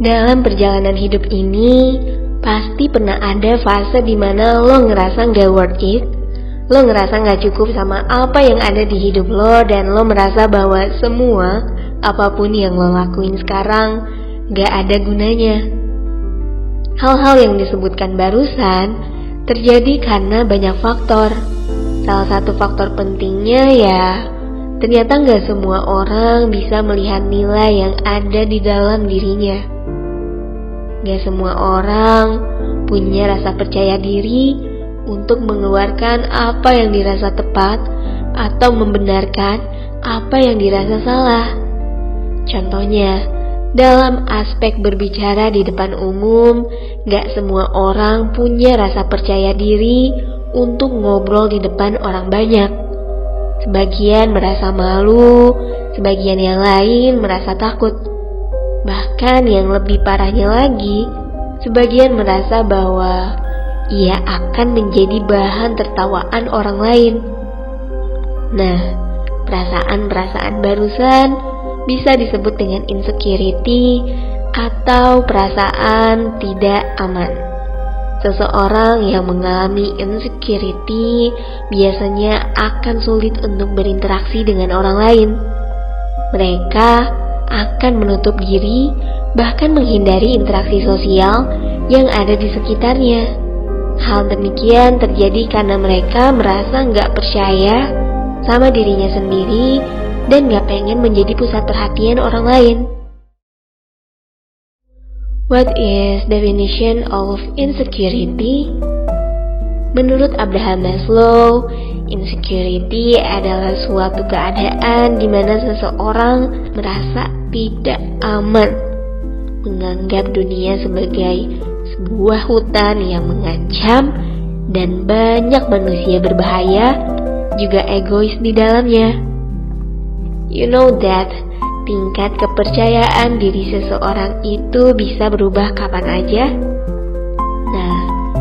Dalam perjalanan hidup ini, pasti pernah ada fase dimana lo ngerasa gak worth it. Lo ngerasa gak cukup sama apa yang ada di hidup lo, dan lo merasa bahwa semua, apapun yang lo lakuin sekarang, gak ada gunanya. Hal-hal yang disebutkan barusan terjadi karena banyak faktor. Salah satu faktor pentingnya ya, ternyata gak semua orang bisa melihat nilai yang ada di dalam dirinya. Gak semua orang punya rasa percaya diri untuk mengeluarkan apa yang dirasa tepat atau membenarkan apa yang dirasa salah. Contohnya, dalam aspek berbicara di depan umum, gak semua orang punya rasa percaya diri untuk ngobrol di depan orang banyak. Sebagian merasa malu, sebagian yang lain merasa takut. Bahkan yang lebih parahnya lagi, sebagian merasa bahwa ia akan menjadi bahan tertawaan orang lain. Nah, perasaan-perasaan barusan bisa disebut dengan insecurity atau perasaan tidak aman. Seseorang yang mengalami insecurity biasanya akan sulit untuk berinteraksi dengan orang lain. Mereka akan menutup diri, bahkan menghindari interaksi sosial yang ada di sekitarnya. Hal demikian terjadi karena mereka merasa gak percaya sama dirinya sendiri dan gak pengen menjadi pusat perhatian orang lain. What is definition of insecurity? Menurut Abraham Maslow, insecurity adalah suatu keadaan di mana seseorang merasa tidak aman, menganggap dunia sebagai sebuah hutan yang mengancam dan banyak manusia berbahaya, juga egois di dalamnya. You know that tingkat kepercayaan diri seseorang itu bisa berubah kapan aja. Nah,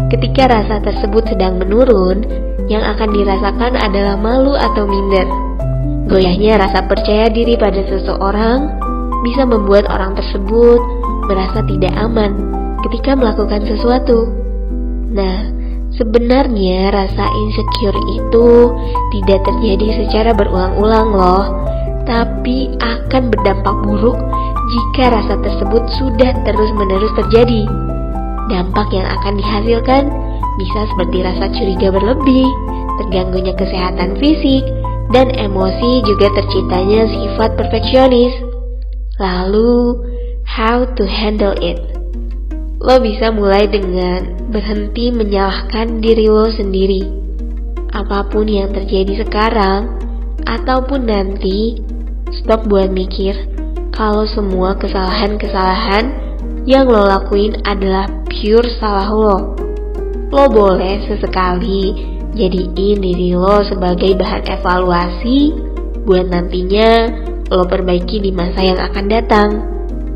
ketika rasa tersebut sedang menurun, yang akan dirasakan adalah malu atau minder. Goyahnya rasa percaya diri pada seseorang bisa membuat orang tersebut merasa tidak aman ketika melakukan sesuatu. Nah, sebenarnya rasa insecure itu tidak terjadi secara berulang-ulang loh, tapi akan berdampak buruk jika rasa tersebut sudah terus-menerus terjadi. Dampak yang akan dihasilkan bisa seperti rasa curiga berlebih, terganggunya kesehatan fisik, dan emosi, juga terciptanya sifat perfeksionis. Lalu, how to handle it? Lo bisa mulai dengan berhenti menyalahkan diri lo sendiri. Apapun yang terjadi sekarang ataupun nanti, stop buat mikir kalau semua kesalahan-kesalahan yang lo lakuin adalah pure salah lo. Lo boleh sesekali jadiin diri lo sebagai bahan evaluasi buat nantinya lo perbaiki di masa yang akan datang.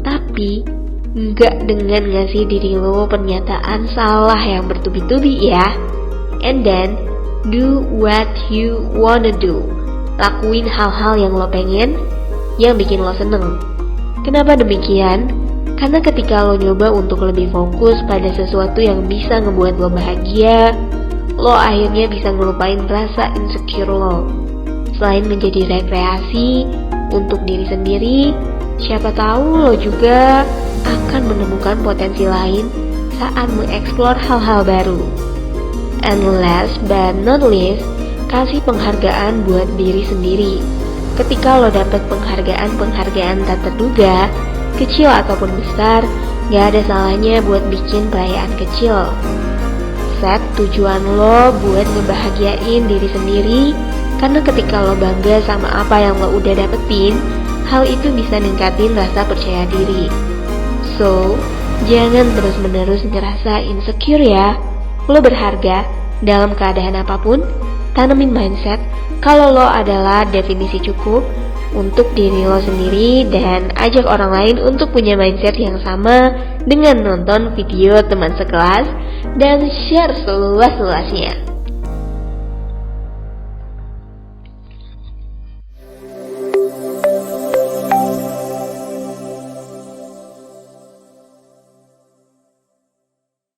Tapi nggak dengan ngasih diri lo pernyataan salah yang bertubi-tubi ya. And then do what you wanna do. Lakuin hal-hal yang lo pengen, yang bikin lo seneng. Kenapa demikian? Karena ketika lo nyoba untuk lebih fokus pada sesuatu yang bisa ngebuat lo bahagia, lo akhirnya bisa ngelupain rasa insecure lo. Selain menjadi rekreasi untuk diri sendiri, siapa tahu lo juga akan menemukan potensi lain saat mengeksplor hal-hal baru. And last but not least, kasih penghargaan buat diri sendiri. Ketika lo dapet penghargaan tak terduga, kecil ataupun besar, gak ada salahnya buat bikin perayaan kecil. Set tujuan lo buat ngebahagiain diri sendiri, karena ketika lo bangga sama apa yang lo udah dapetin, hal itu bisa ningkatin rasa percaya diri. So, jangan terus-menerus ngerasa insecure ya. Lo berharga dalam keadaan apapun. Tanemin mindset kalau lo adalah definisi cukup untuk diri lo sendiri, dan ajak orang lain untuk punya mindset yang sama dengan nonton video teman sekelas dan share seluas-luasnya.